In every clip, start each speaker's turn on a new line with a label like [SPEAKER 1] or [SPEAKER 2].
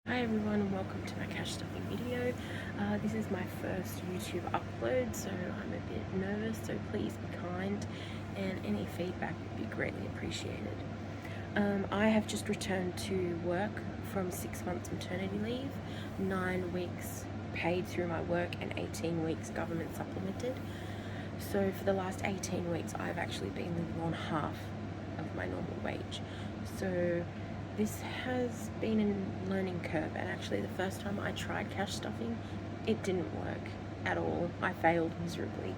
[SPEAKER 1] Hi everyone and welcome to my cash stuffing video. This is my first YouTube upload, so I'm a bit nervous, so please be kind and any feedback would be greatly appreciated. I have just returned to work from 6 months maternity leave, 9 weeks paid through my work and 18 weeks government supplemented. So for the last 18 weeks I've actually been living on half of my normal wage. So this has been a learning curve, and actually the first time I tried cash stuffing, it didn't work at all. I failed miserably.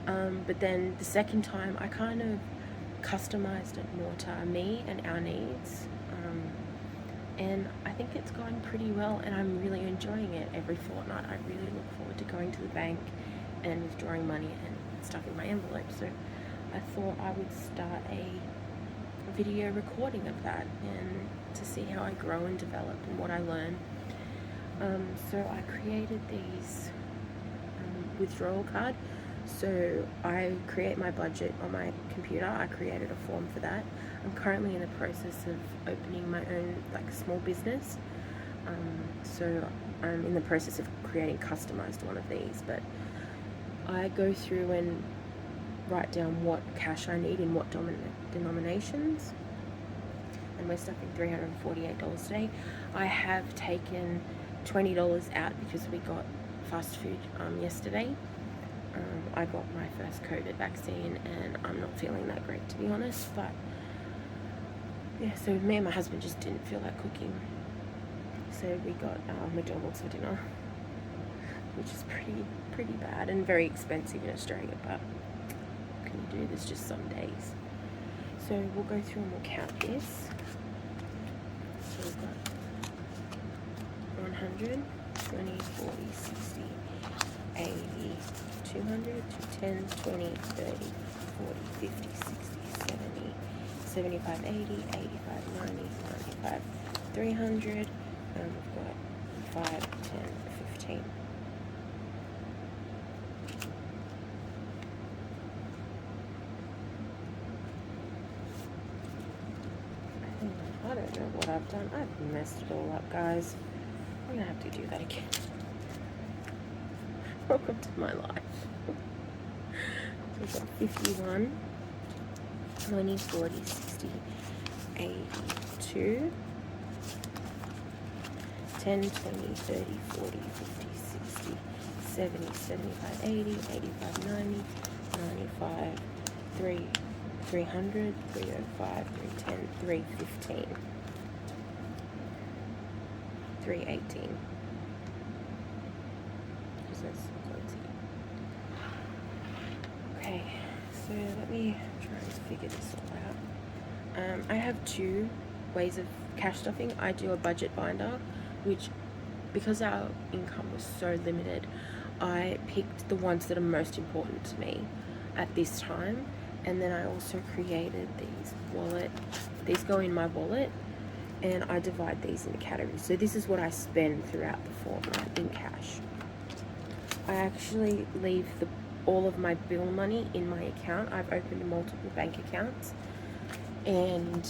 [SPEAKER 1] But then the second time I kind of customized it more to me and our needs. And I think it's going pretty well, and I'm really enjoying it. Every fortnight I really look forward to going to the bank and withdrawing money and stuffing my envelope. So I thought I would start a video recording of that and to see how I grow and develop and what I learn. So I created these withdrawal card. So I create my budget on my computer. I created a form for that. I'm currently in the process of opening my own small business. So I'm in the process of creating customized one of these, but I go through and write down what cash I need in what denominations, and we're stuffing $348 today. I have taken $20 out because we got fast food yesterday. I got my first COVID vaccine and I'm not feeling that great, to be honest, but yeah, so me and my husband just didn't feel like cooking, so we got McDonald's for dinner, which is pretty bad and very expensive in Australia, but can you do this just some days. So we'll go through and we'll count this. So we've got 100, 20, 40, 60, 80, 200, 210, 20, 30, 40, 50, 60, 70, 75, 80, 85, 90, 95, 300, and we've got 5, 10, 15. I don't know what I've done. I've messed it all up, guys. I'm gonna have to do that again. Welcome to my life. So we've got 51, 20, 40, 60, 82, 10, 20, 30, 40, 50, 60, 70, 75, 80, 85, 90, 95, 300, 305, 310, 315, 318. Okay, so let me try and figure this all out. I have two ways of cash stuffing. I do a budget binder, which, because our income was so limited, I picked the ones that are most important to me at this time. And then I also created these go in my wallet, and I divide these into categories. So this is what I spend throughout the fortnight in cash. I actually leave all of my bill money in my account. I've opened multiple bank accounts, and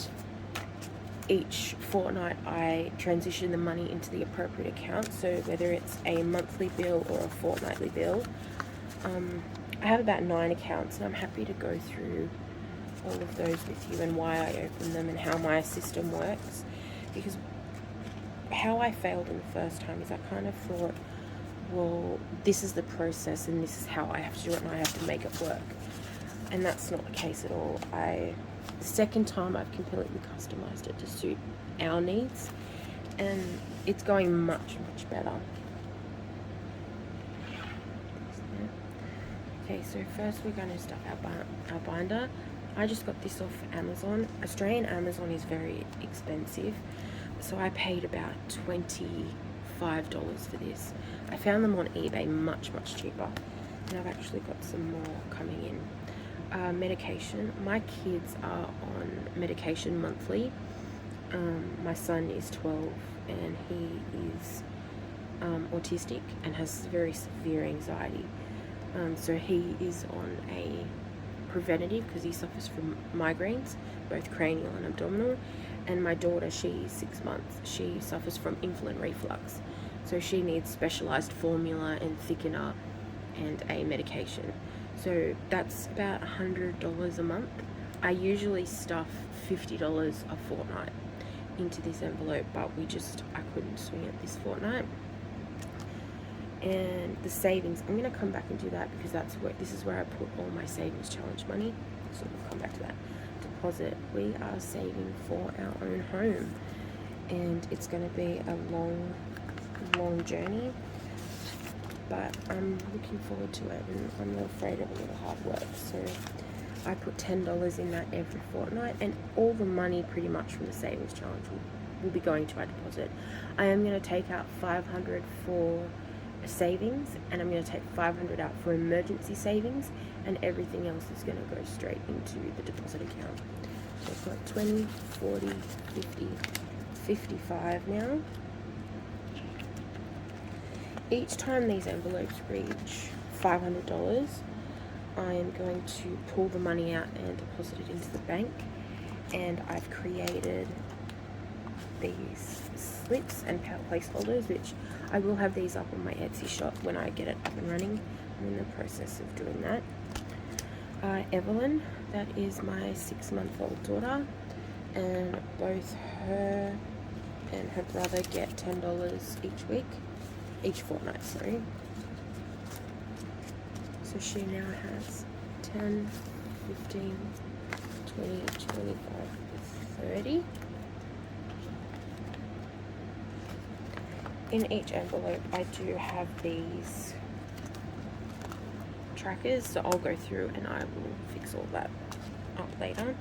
[SPEAKER 1] each fortnight I transition the money into the appropriate account. So whether it's a monthly bill or a fortnightly bill, I have about 9 accounts, and I'm happy to go through all of those with you and why I open them and how my system works. Because how I failed in the first time is I kind of thought, well, this is the process and this is how I have to do it and I have to make it work. And that's not the case at all. The second time I've completely customized it to suit our needs, and it's going much better. Okay, so first we're going to stuff our binder. I just got this off Amazon. Australian Amazon is very expensive, so I paid about $25 for this. I found them on eBay much cheaper, and I've actually got some more coming in. Medication. My kids are on medication monthly. My son is 12 and he is autistic and has very severe anxiety. So he is on a preventative because he suffers from migraines, both cranial and abdominal, And my daughter, she's 6 months. She suffers from insulin reflux. So she needs specialized formula and thickener and a medication. So that's about $100 a month. I usually stuff $50 a fortnight into this envelope, but I couldn't swing it this fortnight. And the savings, I'm going to come back and do that because this is where I put all my savings challenge money. So we'll come back to that. Deposit, we are saving for our own home, and it's going to be a long journey, but I'm looking forward to it, and I'm not afraid of a little hard work. So I put $10 in that every fortnight, and all the money pretty much from the savings challenge will be going to our deposit. I am going to take out $500 for savings, and I'm going to take $500 out for emergency savings, and everything else is going to go straight into the deposit account. So I've got 20, 40, 50, 55 now. Each time these envelopes reach $500, I am going to pull the money out and deposit it into the bank. And I've created these slips and placeholders, which I will have these up on my Etsy shop when I get it up and running. I'm in the process of doing that. Evelyn, that is my 6-month-old daughter, and both her and her brother get $10 each fortnight, sorry. So she now has 10, 15, 20, 25, 30. In each envelope, I do have these trackers, so I'll go through and I will fix all that up later.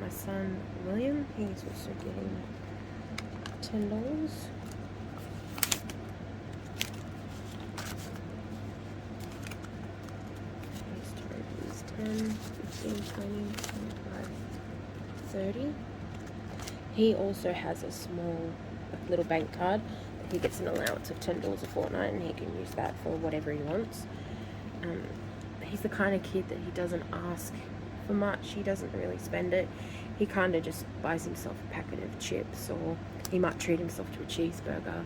[SPEAKER 1] My son William, he's also getting $10. His total is 10, 15, 20, 25, 30. He also has a small little bank card. He gets an allowance of $10 a fortnight, and he can use that for whatever he wants. He's the kind of kid that he doesn't ask for much. He doesn't really spend it. He kind of just buys himself a packet of chips, or he might treat himself to a cheeseburger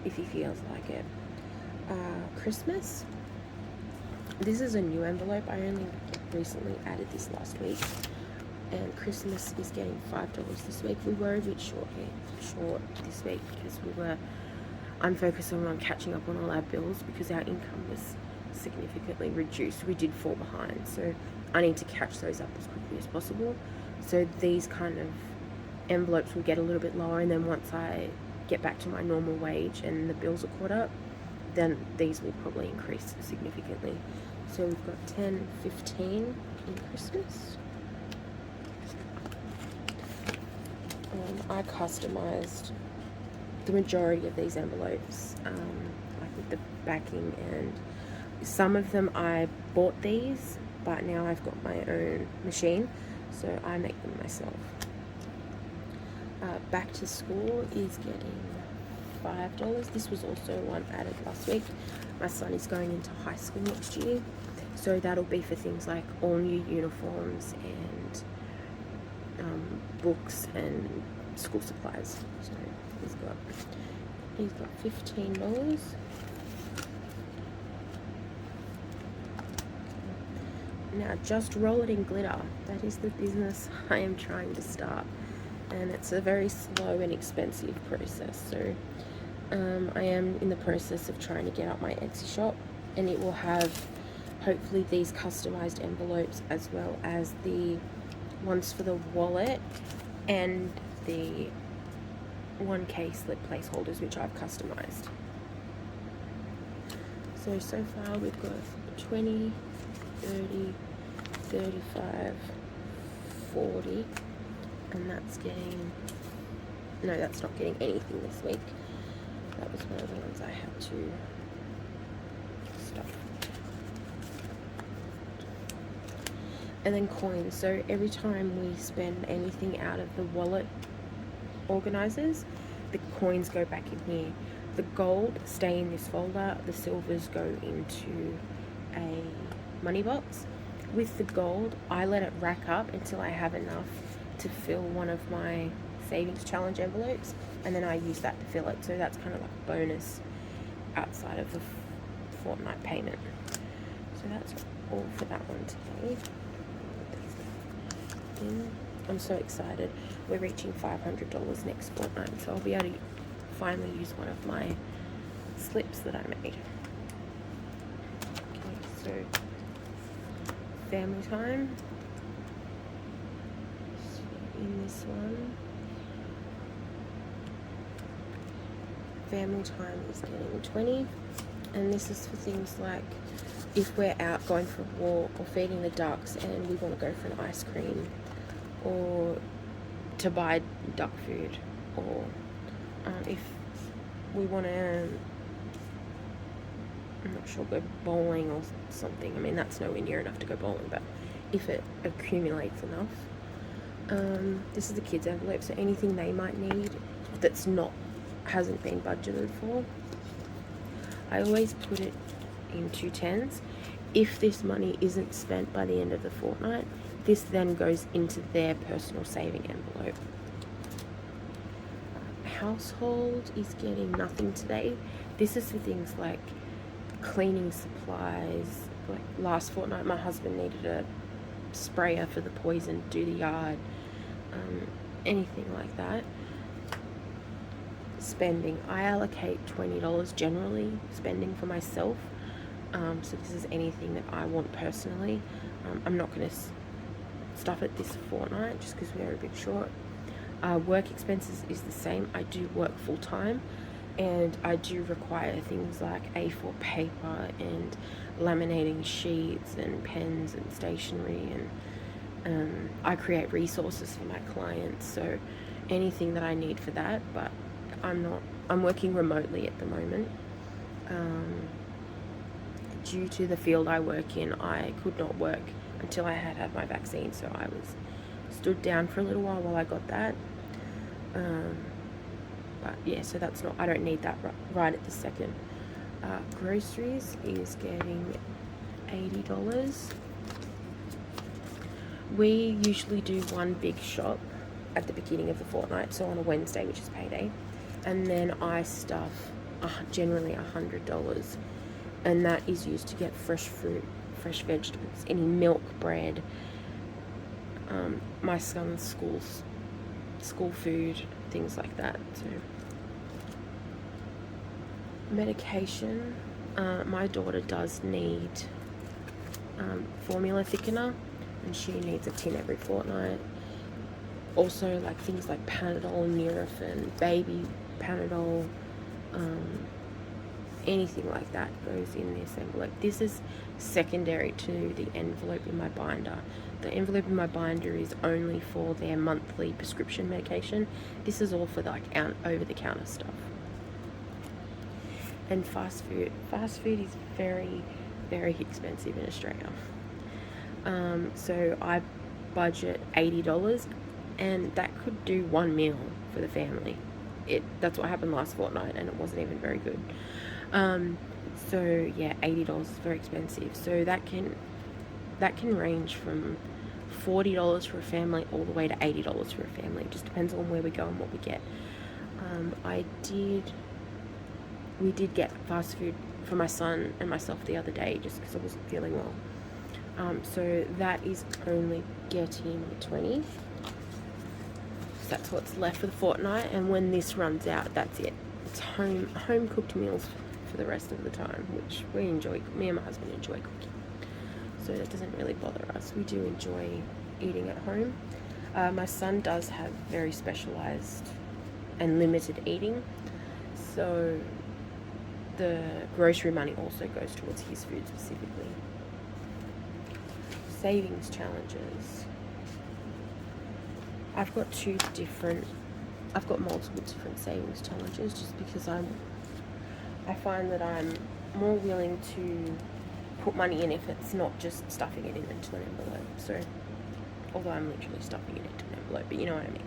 [SPEAKER 1] if he feels like it. Christmas. This is a new envelope. I only recently added this last week. And Christmas is getting $5 this week. We were a bit short this week because I'm focusing on catching up on all our bills because our income was significantly reduced. We did fall behind, so I need to catch those up as quickly as possible. So these kind of envelopes will get a little bit lower, and then once I get back to my normal wage and the bills are caught up, then these will probably increase significantly. So we've got 10, 15 in Christmas. I customized the majority of these envelopes, like with the backing, and some of them I bought these, but now I've got my own machine, so I make them myself. Back to school is getting $5. This was also one added last week. My son is going into high school next year, so that'll be for things like all new uniforms and books and school supplies. So he's got $15. Now just roll it in glitter. That is the business I am trying to start, and it's a very slow and expensive process. So I am in the process of trying to get up my Etsy shop, and it will have hopefully these customized envelopes as well as the ones for the wallet and the 1K slip placeholders, which I've customized. So far we've got 20, 30, 35, 40, and that's not getting anything this week. That was one of the ones I had to stop. And then coins. So every time we spend anything out of the wallet organizers, the coins go back in here. The gold stay in this folder, the silvers go into a money box. With the gold, I let it rack up until I have enough to fill one of my savings challenge envelopes, and then I use that to fill it. So that's kind of like a bonus outside of the fortnight payment. So that's all for that one today. I'm so excited. We're reaching $500 next fortnight, so I'll be able to finally use one of my slips that I made. Okay, so family time. So in this one, family time is getting 20, and this is for things like if we're out going for a walk or feeding the ducks and we want to go for an ice cream, or to buy duck food, or if we want to, I'm not sure, go bowling or something. I mean, that's nowhere near enough to go bowling, but if it accumulates enough. This is the kids' envelope, so anything they might need that's hasn't been budgeted for, I always put it in 2 tens. If this money isn't spent by the end of the fortnight, this then goes into their personal saving envelope. Household is getting nothing today. This is for things like cleaning supplies. Like last fortnight, my husband needed a sprayer for the poison to do the yard. Anything like that. Spending, I allocate $20 generally spending for myself. So this is anything that I want personally. I'm not going to stuff it this fortnight just because we're a bit short. Work expenses is the same. I do work full time, and I do require things like A4 paper and laminating sheets and pens and stationery, and I create resources for my clients, so anything that I need for that. But I'm working remotely at the moment. Due to the field I work in, I could not work until I had my vaccine, so I was stood down for a little while I got that. But yeah, so that's not, I don't need that right at the second. Groceries is getting $80. We usually do one big shop at the beginning of the fortnight, so on a Wednesday, which is payday, and then I stuff generally $100, and that is used to get fresh fruit, fresh vegetables, any milk, bread, my son's school food, things like that. So medication, my daughter does need formula thickener, and she needs a tin every fortnight. Also, like things like Panadol, Nurofen, baby Panadol, anything like that goes in this envelope. This is secondary to the envelope in my binder. The envelope in my binder is only for their monthly prescription medication. This is all for like over-the-counter stuff. And fast food. Fast food is very, very expensive in Australia. So I budget $80, and that could do one meal for the family. That's what happened last fortnight, and it wasn't even very good. So yeah, $80 is very expensive. So that can range from $40 for a family all the way to $80 for a family. It just depends on where we go and what we get. We did get fast food for my son and myself the other day just because I wasn't feeling well. So that is only getting 20. So that's what's left for the fortnight, and when this runs out, that's it. It's home cooked meals for the rest of the time, which we enjoy. Me and my husband enjoy cooking, so that doesn't really bother us. We do enjoy eating at home. My son does have very specialized and limited eating, so the grocery money also goes towards his food specifically. Savings challenges. I've got multiple different savings challenges, just because I find that I'm more willing to put money in if it's not just stuffing it into an envelope. So, although I'm literally stuffing it into an envelope, but you know what I mean.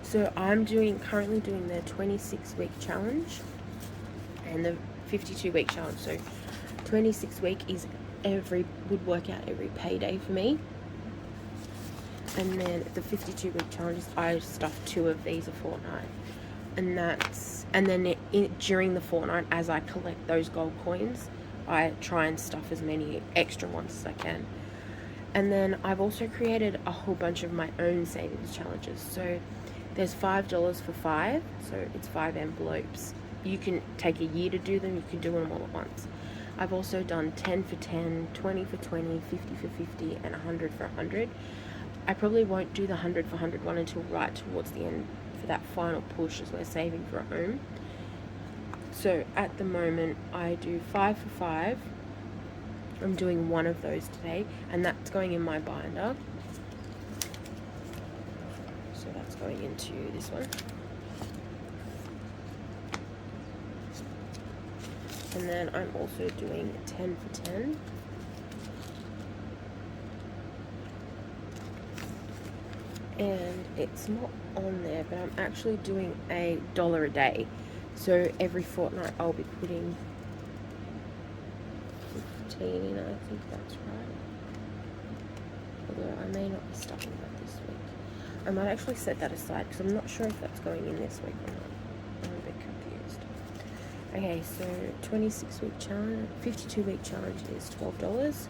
[SPEAKER 1] So I'm currently doing the 26-week challenge and the 52-week challenge. So 26 week would work out every payday for me. And then the 52-week challenges, I stuff 2 of these a fortnight. And then during the fortnight, as I collect those gold coins, I try and stuff as many extra ones as I can. And then I've also created a whole bunch of my own savings challenges. So there's $5 for 5, so it's 5 envelopes. You can take a year to do them, you can do them all at once. I've also done 10 for 10, 20 for 20, 50 for 50, and 100 for 100. I probably won't do the 100 for 100 one until right towards the end for that final push as we're saving for a home. So at the moment I do 5 for 5. I'm doing one of those today, and that's going in my binder. So that's going into this one. And then I'm also doing 10 for 10. And it's not on there, but I'm actually doing $1 a day. So every fortnight I'll be putting 15 in, I think that's right. Although I may not be stuffing that this week. I might actually set that aside because I'm not sure if that's going in this week or not. I'm a bit confused. Okay, so 26-week challenge, 52-week challenge is $12.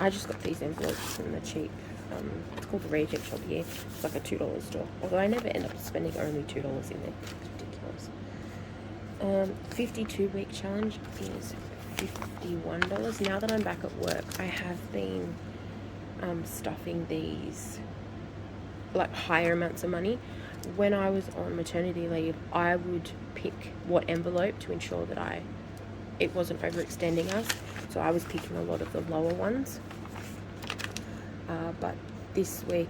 [SPEAKER 1] I just got these envelopes from the cheap, it's called the Reject Shop here. It's like a $2 store. Although I never end up spending only $2 in there. It's ridiculous. 52-week challenge is $51. Now that I'm back at work, I have been stuffing these like higher amounts of money. When I was on maternity leave, I would pick what envelope to ensure that it wasn't overextending us. So I was picking a lot of the lower ones. But this week,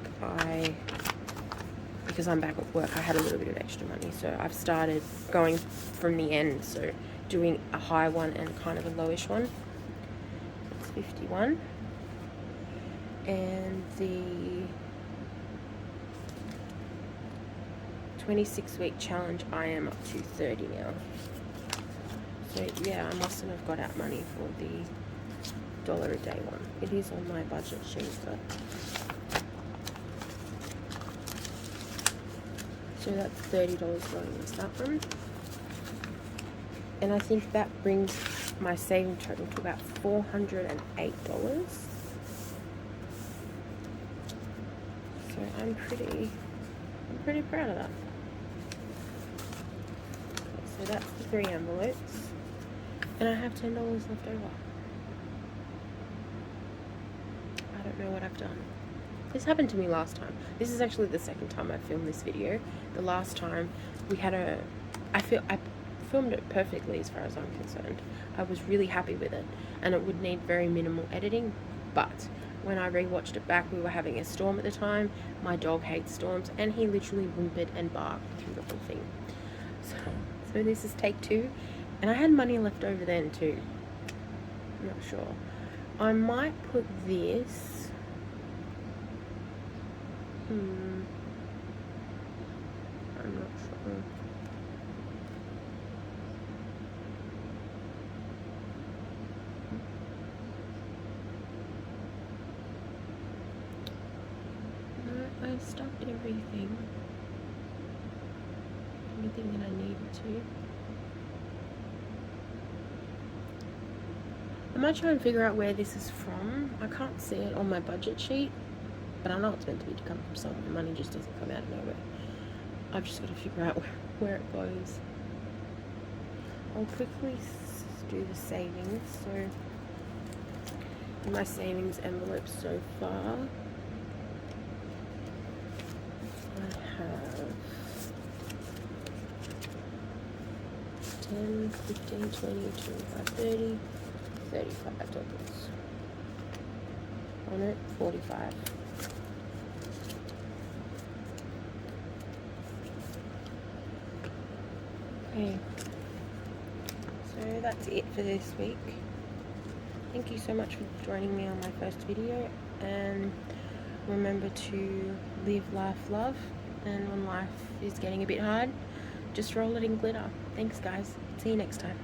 [SPEAKER 1] because I'm back at work, I had a little bit of extra money. So I've started going from the end. So doing a high one and kind of a lowish one. It's 51. And the 26-week challenge, I am up to 30 now. So yeah, I mustn't have got out money for the $1 a day one. It is on my budget sheet, but so that's $30 going into that one. And I think that brings my saving total to about $408. So I'm pretty proud of that. Okay, so that's the 3 envelopes. And I have $10 left over. I don't know what I've done. This happened to me last time. This is actually the second time I filmed this video. The last time we had I filmed it perfectly as far as I'm concerned. I was really happy with it, and it would need very minimal editing, but when I rewatched it back, we were having a storm at the time. My dog hates storms, and he literally whimpered and barked through the whole thing. So this is take 2. And I had money left over then too. I'm not sure. I might put this. I'm not sure. No, I stuffed everything. Everything that I needed to. I might try and figure out where this is from. I can't see it on my budget sheet, but I know it's meant to be to come from somewhere. Money just doesn't come out of nowhere. I've just got to figure out where it goes. I'll quickly do the savings. So in my savings envelope so far, I have 10, 15, 20, 25, 30, $35. On it, 45. Okay, so that's it for this week. Thank you so much for joining me on my first video, and remember to live, laugh, love, and when life is getting a bit hard, just roll it in glitter. Thanks guys, see you next time.